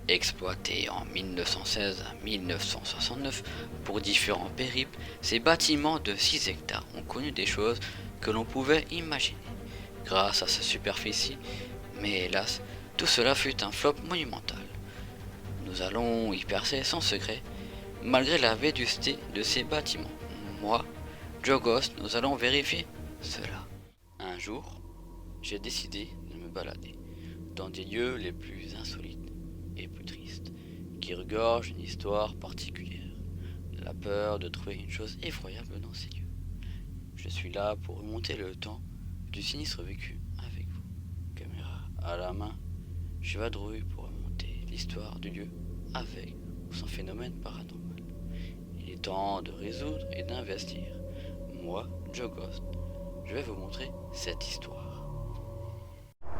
Exploités en 1916 à 1969 pour différents périples, ces bâtiments de 6 hectares ont connu des choses que l'on pouvait imaginer grâce à sa superficie, mais hélas, tout cela fut un flop monumental. Nous allons y percer sans secret, malgré la vétusté de ces bâtiments. Moi, Joe Ghost, nous allons vérifier cela. Un jour, j'ai décidé de me balader dans des lieux les plus insolites et plus tristes, qui regorgent une histoire particulière. La peur de trouver une chose effroyable dans ces lieux. Je suis là pour remonter le temps du sinistre vécu avec vous. Caméra à la main, je vadrouille pour remonter l'histoire du lieu avec ou sans phénomène paranormal. Il est temps de résoudre et d'investir. Moi, Joe Ghost, je vais vous montrer cette histoire.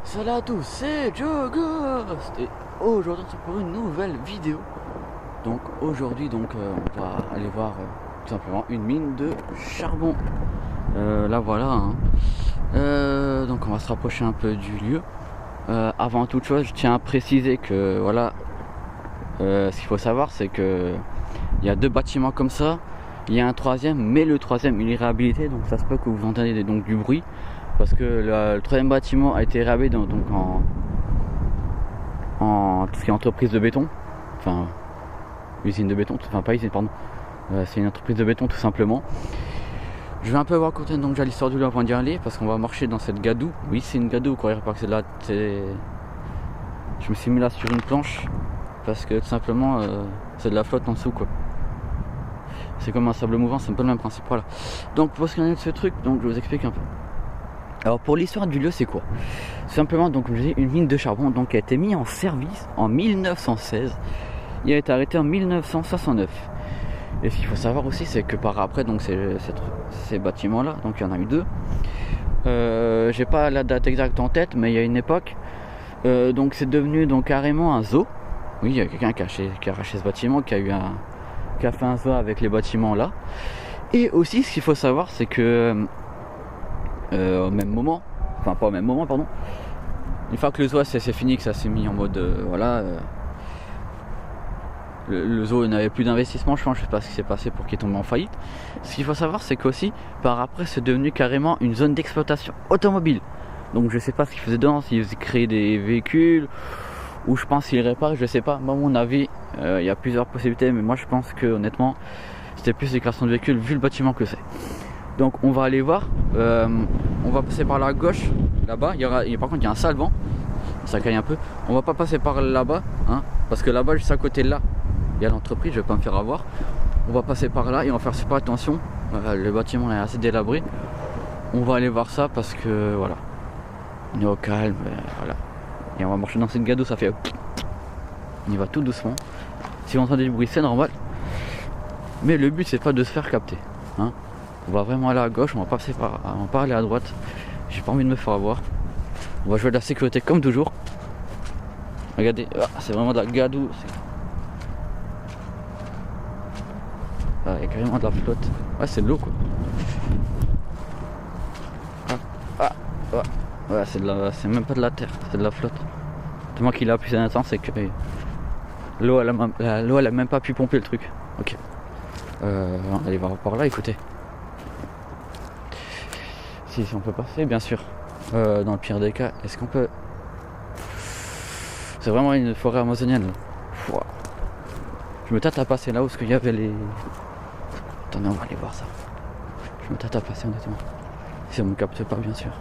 Salut à tous, c'est Joe Ghost et aujourd'hui c'est pour une nouvelle vidéo. Donc aujourd'hui on va aller voir tout simplement une mine de charbon. Là voilà. Donc on va se rapprocher un peu du lieu. Avant toute chose, je tiens à préciser que voilà, ce qu'il faut savoir c'est que il y a deux bâtiments comme ça. Il y a un troisième, mais le troisième il est réhabilité, donc ça se peut que vous entendiez donc du bruit. Parce que le troisième bâtiment a été réhabilité donc en tout ce qui est entreprise de béton, enfin usine de béton, enfin pas usine pardon, c'est une entreprise de béton tout simplement. Je vais un peu voir côté donc déjà l'histoire du lieu avant d'y aller, parce qu'on va marcher dans cette gadoue. Oui, c'est une gadoue, quoi, pas que c'est là, je me suis mis là sur une planche parce que tout simplement c'est de la flotte en dessous quoi. C'est comme un sable mouvant, c'est un peu le même principe, voilà. Donc pour ce qui en est de ce truc, donc je vous explique un peu. Alors pour l'histoire du lieu, c'est quoi? Simplement, donc comme je dis, une mine de charbon donc a été mise en service en 1916 et a été arrêtée en 1969. Et ce qu'il faut savoir aussi, c'est que par après, donc ces bâtiments-là, donc il y en a eu deux. J'ai pas la date exacte en tête, mais il y a une époque, donc c'est devenu donc carrément un zoo. Oui, il y a quelqu'un qui a arraché ce bâtiment, qui a fait un zoo avec les bâtiments là. Et aussi, ce qu'il faut savoir, c'est que au même moment, enfin pas au même moment pardon, une fois que le zoo c'est fini, que ça s'est mis en mode voilà, le zoo n'avait plus d'investissement, je pense, je sais pas ce qui s'est passé pour qu'il tombe en faillite. Ce qu'il faut savoir c'est qu'aussi par après c'est devenu carrément une zone d'exploitation automobile. Donc je sais pas ce qu'ils faisaient dedans, s'ils créaient des véhicules ou je pense qu'ils réparaient, je sais pas. Moi à mon avis il y a plusieurs possibilités, mais moi je pense que honnêtement c'était plus des créations de véhicules vu le bâtiment que c'est. Donc on va aller voir, on va passer par la gauche, là-bas, par contre il y a un sale vent, ça caille un peu. On va pas passer par là-bas, hein, parce que là-bas juste à côté de là, il y a l'entreprise, je vais pas me faire avoir. On va passer par là et on va faire super attention, le bâtiment est assez délabré. On va aller voir ça parce que voilà, on est au calme, voilà. Et on va marcher dans cette gadoue, ça fait... On y va tout doucement. Si on entend des bruits c'est normal, mais le but c'est pas de se faire capter, hein. On va vraiment aller à gauche, on va pas aller à droite. J'ai pas envie de me faire avoir. On va jouer de la sécurité comme toujours. Regardez, c'est vraiment de la gadoue. Il y a carrément de la flotte. Ouais, c'est de l'eau quoi. Ouais, c'est même pas de la terre, c'est de la flotte. Tellement qu'il a appuyé un temps, c'est que l'eau elle a même pas pu pomper le truc. Ok. On va aller voir par là, écoutez. Si on peut passer, bien sûr. Dans le pire des cas, est-ce qu'on peut... C'est vraiment une forêt amazonienne. Je me tâte à passer là où il y avait les... Attendez, on va aller voir ça. Je me tâte à passer honnêtement. Si on me capte pas, bien sûr.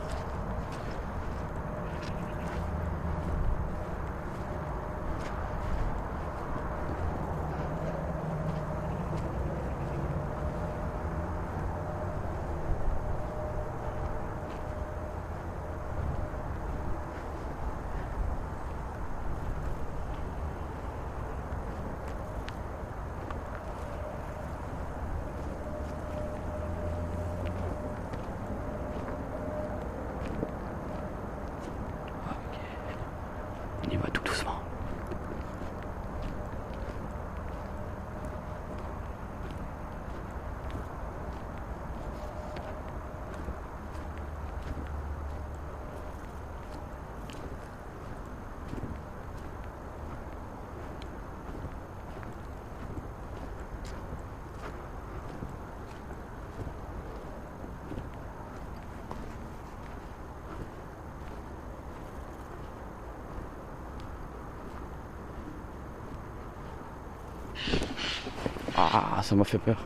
Ah, ça m'a fait peur.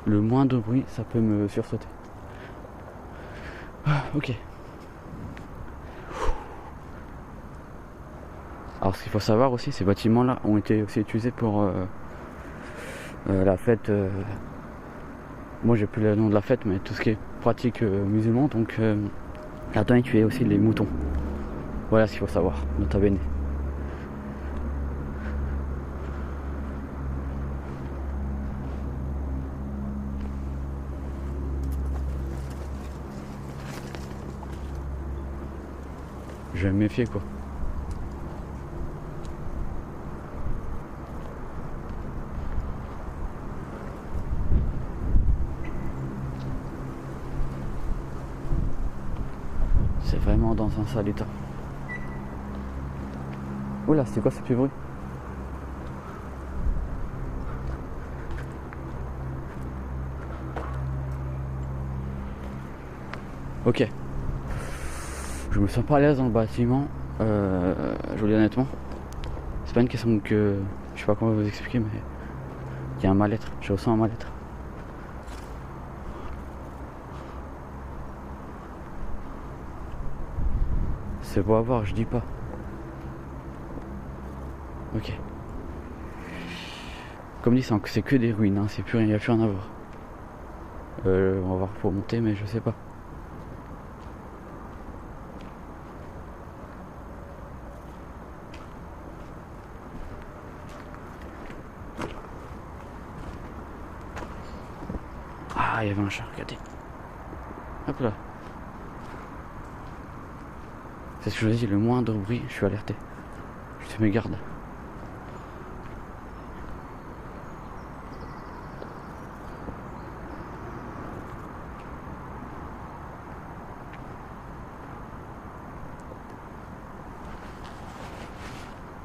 Le moindre bruit, ça peut me sursauter. Ah, ok. Alors ce qu'il faut savoir aussi, ces bâtiments-là ont été aussi utilisés pour la fête. Moi j'ai plus le nom de la fête, mais tout ce qui est pratique musulman. Donc là-dedans ils tuaient aussi les moutons. Voilà ce qu'il faut savoir, nota bene. Je vais me méfier quoi. C'est vraiment dans un sale état. Oula, c'était quoi ce petit bruit? Ok. Je me sens pas à l'aise dans le bâtiment. Je vous dis honnêtement. C'est pas une question que... Je sais pas comment vous expliquer, mais... Il y a un mal-être. Je ressens un mal-être. C'est beau à voir, je dis pas. Ok. Comme dit, c'est que des ruines, hein. C'est plus rien, il n'y a plus rien à voir. On va voir pour monter, mais je sais pas. Ah, il y avait un chat, regardez. Hop là. C'est ce que je vous dis, le moindre bruit, je suis alerté. Je fais mes gardes.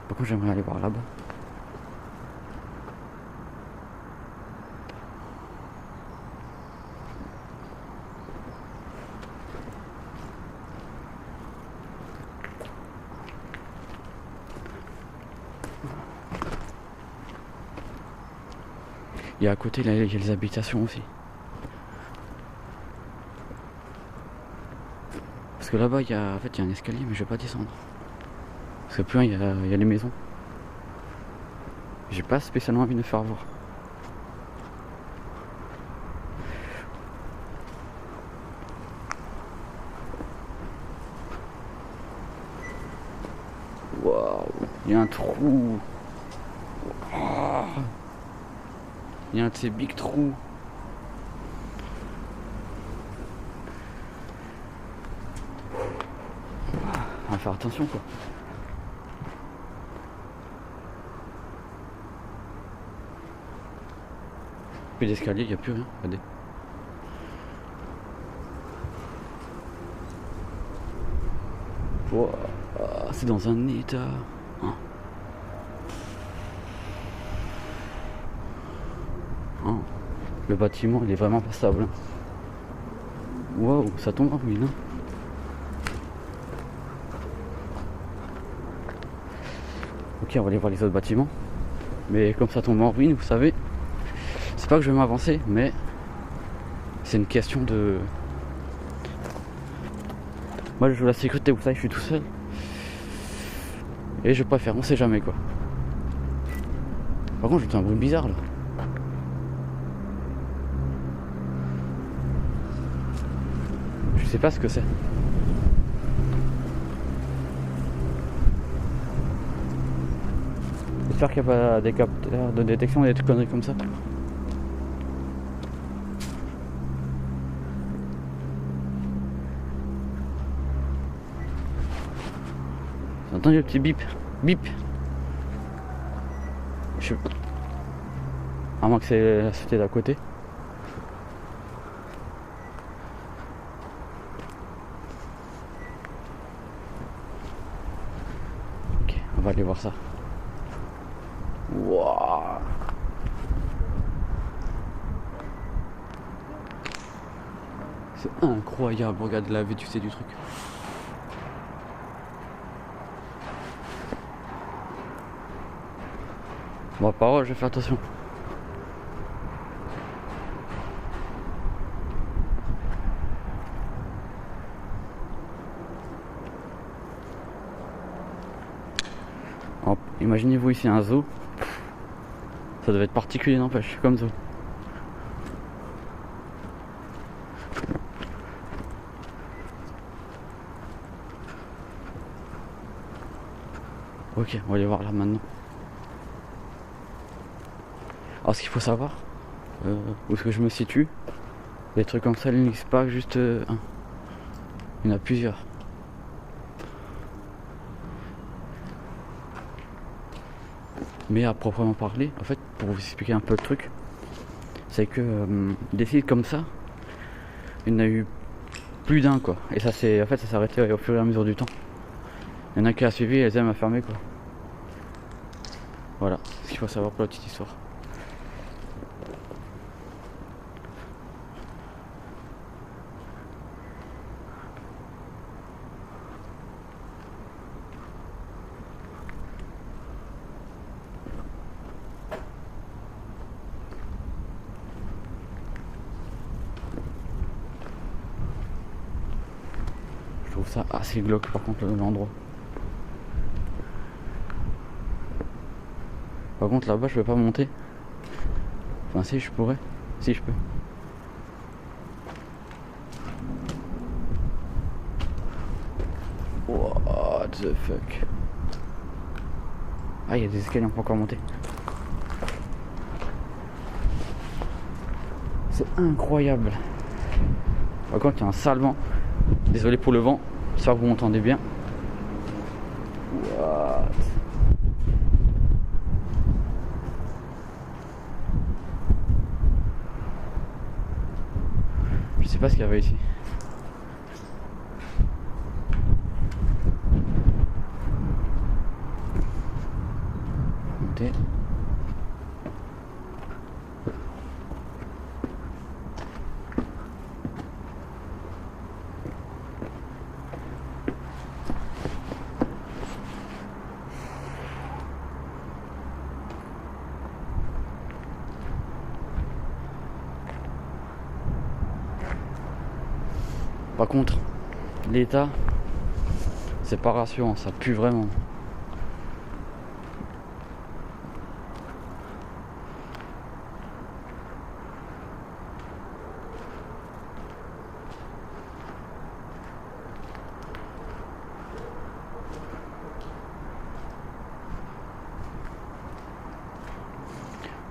Par contre, j'aimerais aller voir là-bas. Et à côté, là, il y a les habitations aussi. Parce que là-bas, il y a un escalier, mais je vais pas descendre. Parce que plus loin, il y a les maisons. J'ai pas spécialement envie de me faire voir. Waouh, il y a un trou. Oh. Il y a un de ces big trous. On va faire attention quoi. Plus d'escalier, il n'y a plus rien. Regardez. Wow. C'est dans un état. Hein. Hein. Le bâtiment il est vraiment pas stable. Waouh, ça tombe en ruine. Hein. Ok, on va aller voir les autres bâtiments. Mais comme ça tombe en ruine, vous savez, c'est pas que je vais m'avancer, mais c'est une question de... Moi je joue la sécurité, vous savez, je suis tout seul. Et je préfère, on sait jamais quoi. Par contre, j'entends un bruit bizarre là. Je sais pas ce que c'est. J'espère qu'il n'y a pas des capteurs de détection et des conneries comme ça. J'ai entendu le petit bip. Bip. Je... À moins que c'est la société d'à côté. Ok, on va aller voir ça. Wouah. C'est incroyable, regarde la vue, tu sais, du truc. Bon, parole, je vais faire attention. Alors, imaginez-vous ici un zoo. Ça devait être particulier, n'empêche, comme zoo. Ok, on va aller voir là maintenant. Alors ce qu'il faut savoir, où est-ce que je me situe, des trucs comme ça, il n'existe pas juste un. Il y en a plusieurs. Mais à proprement parler, en fait, pour vous expliquer un peu le truc, c'est que des sites comme ça, il y en a eu plus d'un quoi. Et ça c'est, en fait, ça s'est arrêté au fur et à mesure du temps. Il y en a qui a suivi et les aiment à fermer quoi. Voilà, ce qu'il faut savoir pour la petite histoire. Je trouve ça assez glauque par contre l'endroit. Par contre là-bas je peux pas monter. Enfin si je pourrais. Si je peux. What the fuck. Ah il y a des escaliers, on peut encore monter. C'est incroyable. Par contre il y a un sale vent. Désolé pour le vent, j'espère que vous m'entendez bien. What? Je sais pas ce qu'il y avait ici. Monter. Par contre, l'état, c'est pas rassurant, ça pue vraiment.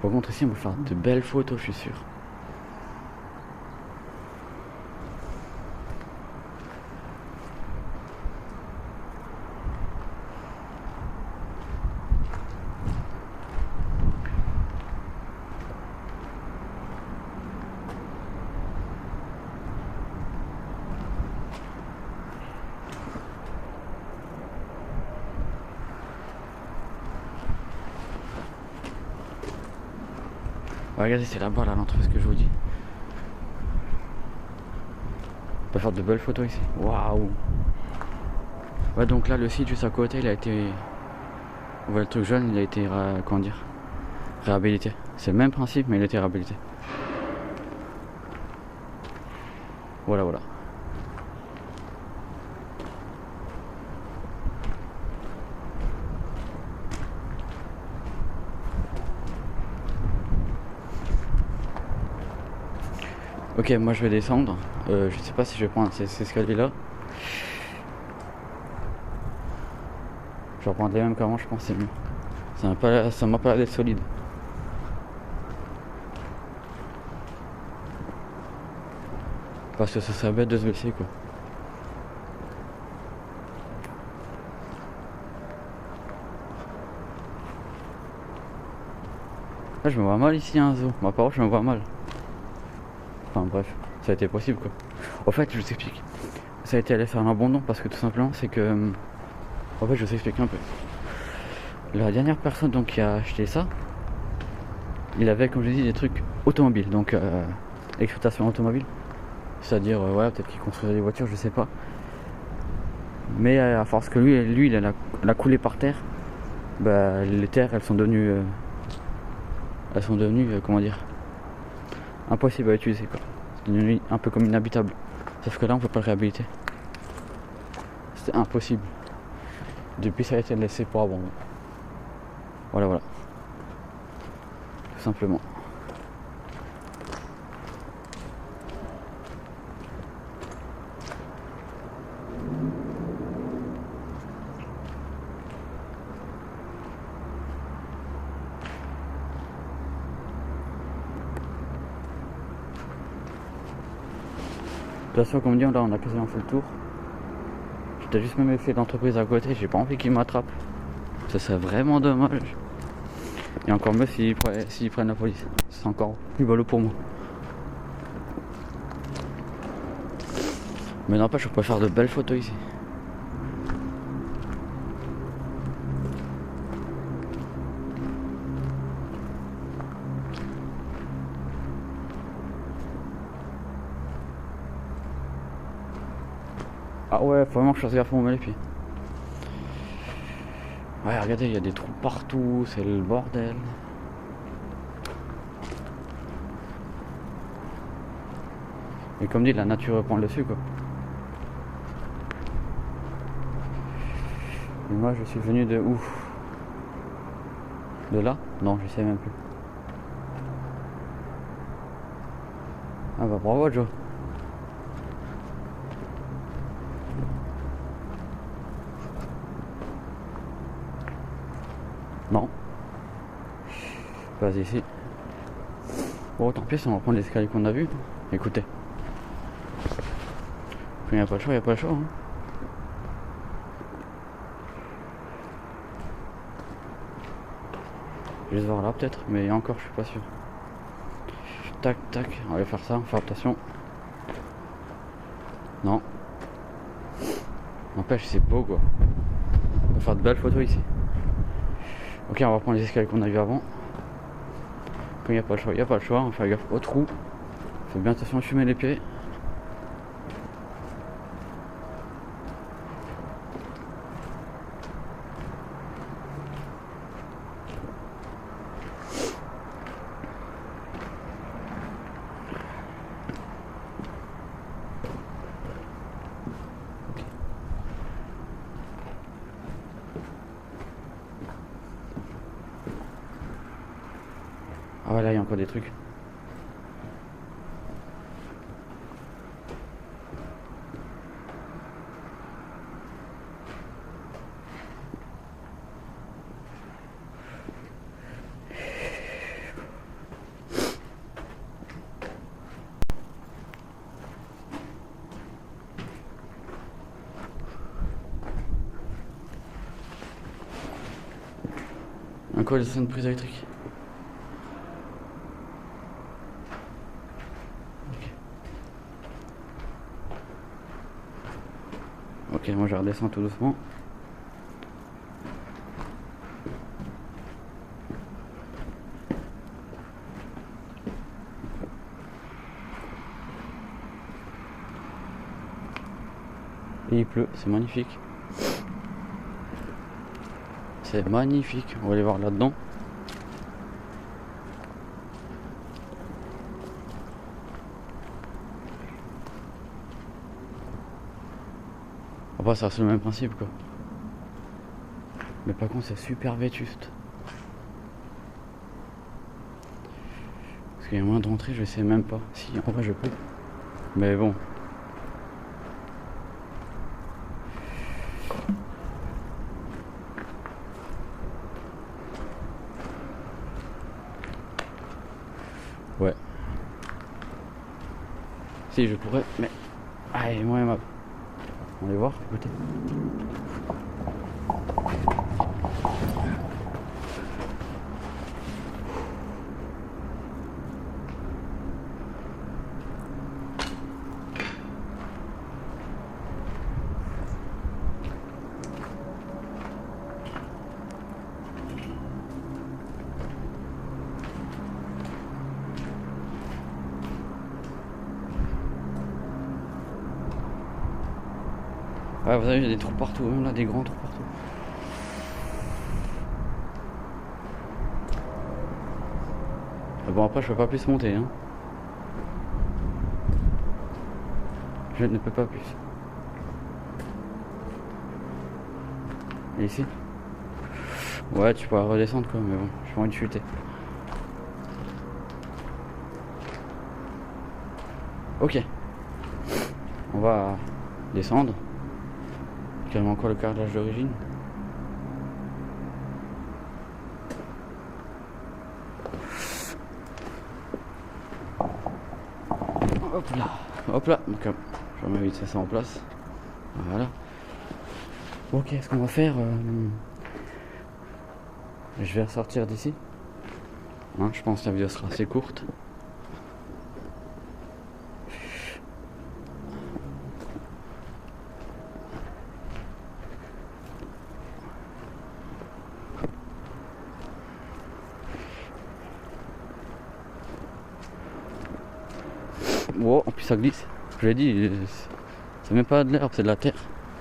Par contre ici on va faire de belles photos, je suis sûr. Regardez, c'est là-bas, là, l'entrée, ce que je vous dis. On peut faire de belles photos ici. Waouh! Ouais, donc là, le site juste à côté, il a été. On voit le truc jaune, il a été. Comment dire? Réhabilité. C'est le même principe, mais il a été réhabilité. Voilà, voilà. Ok, moi je vais descendre. Je sais pas si je vais prendre ces escaliers là. Je vais reprendre les mêmes qu'avant, je pense que c'est mieux. Ça m'a pas l'air d'être solide. Parce que ce serait bête de se blesser quoi. Là je me vois mal ici un zoo. Ma parole je me vois mal. Enfin bref, ça a été possible quoi. En fait je vous explique. Ça a été laissé à l'abandon parce que tout simplement c'est que. En fait je vous explique un peu. La dernière personne donc qui a acheté ça, il avait comme je dis des trucs automobiles, donc exploitation automobile. C'est-à-dire voilà, peut-être qu'il construisait des voitures, je sais pas. Mais à force que lui il a coulé par terre, bah les terres elles sont devenues comment dire, impossibles à utiliser quoi. C'est devenu un peu comme inhabitable. Sauf que là on peut pas le réhabiliter. C'était impossible. Depuis ça a été laissé pour abandon. Voilà, voilà. Tout simplement. De toute façon, comme dit, là on a quasiment fait le tour. J'ai juste même fait l'entreprise à côté, j'ai pas envie qu'ils m'attrapent. Ça serait vraiment dommage. Et encore mieux s'ils prennent la police. C'est encore plus ballot pour moi. Mais n'empêche, je peux faire de belles photos ici. Ah ouais, faut vraiment que je fasse gaffe où on met les pieds. Ouais, regardez, il y a des trous partout, c'est le bordel. Et comme dit, la nature reprend le dessus, quoi. Et moi, je suis venu de où? De là? Non, je sais même plus. Ah bah bravo, Joe. Non. Pas ici. Bon, tant pis, on va prendre l'escalier qu'on a vu. Écoutez. Il n'y a pas le choix, il n'y a pas le choix. Hein. Juste voir là peut-être, mais encore je suis pas sûr. Tac, tac, on va faire ça, on va faire attention. Non. N'empêche, c'est beau quoi. On va faire de belles photos ici. Ok, on va prendre les escaliers qu'on a vu avant. Quand il n'y a pas le choix, il n'y a pas le choix, on fait gaffe au trou. Fais bien attention à fumer les pieds. Ah ouais, là il y a encore des trucs. Encore des stations de prise électrique. Ok, moi je redescends tout doucement. Et il pleut, c'est magnifique. C'est magnifique, on va aller voir là-dedans. Après ça reste le même principe quoi. Mais par contre c'est super vétuste. Parce qu'il y a moins d'entrée, je sais même pas. Si en vrai je peux. Mais bon. Ouais. Si je pourrais, mais. Allez, moi et ma. On va aller voir, écoutez. Ouais, vous avez, il y a des trous partout, même là, des grands trous partout. Ah bon, après, je peux pas plus monter, hein. Je ne peux pas plus. Et ici? Ouais, tu pourras redescendre quoi, mais bon, j'ai pas envie de chuter. Ok. On va descendre. Carrément encore le carrelage d'origine. Hop là. Hop là. Donc, je vais mettre ça en place. Voilà. Ok, ce qu'on va faire, je vais ressortir d'ici. Hein, je pense que la vidéo sera assez courte. Oh, en plus ça glisse. Je l'ai dit, c'est même pas de l'herbe, c'est de la terre.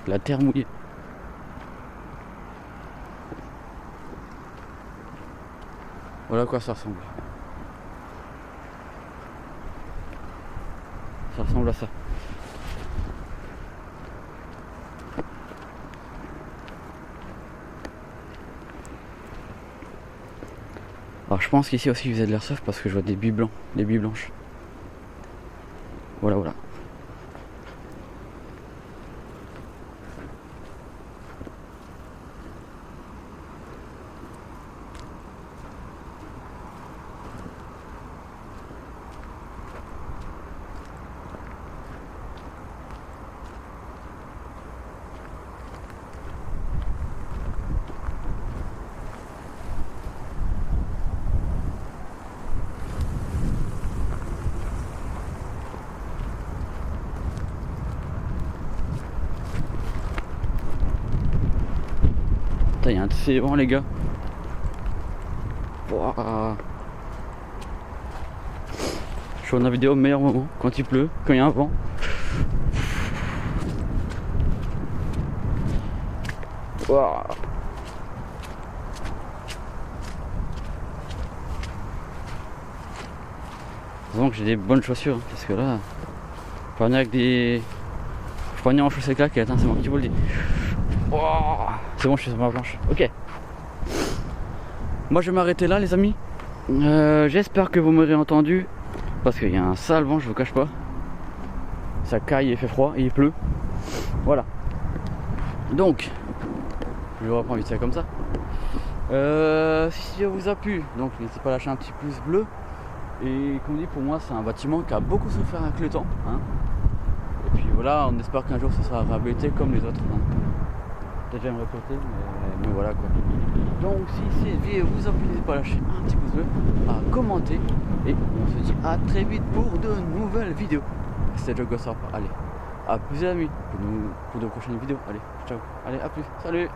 De la terre mouillée. Voilà à quoi ça ressemble. Ça ressemble à ça. Alors je pense qu'ici aussi ils faisaient de l'airsoft parce que je vois des billes blancs, des billes blanches. Voilà, voilà. Il y a un très vent les gars. Wow. Je tourne la vidéo au meilleur moment, quand il pleut, quand il y a un vent. Wow. Heureusement que j'ai des bonnes chaussures, hein, parce que là, faut venir avec des... Faut pas venir en chaussures claquettes, c'est moi qui vous le dis. Wow. C'est bon, je suis sur ma planche. Ok. Moi je vais m'arrêter là les amis. J'espère que vous m'aurez entendu. Parce qu'il y a un sale vent, je vous cache pas. Ça caille, il fait froid et il pleut. Voilà. Donc, je vais reprendre vite ça comme ça. Si ça vous a plu, donc n'hésitez pas à lâcher un petit pouce bleu. Et comme dit, pour moi c'est un bâtiment qui a beaucoup souffert avec le temps. Hein. Et puis voilà, on espère qu'un jour ça sera réhabilité comme les autres. Hein. Peut-être je vais me répéter, mais voilà quoi. Donc si cette vidéo vous a plu, n'hésitez pas à lâcher un petit pouce bleu, à commenter. Et on se dit à très vite pour de nouvelles vidéos. C'était Joe Gossard. Allez, à plus les amis pour de prochaines vidéos. Allez, ciao. Allez, à plus. Salut.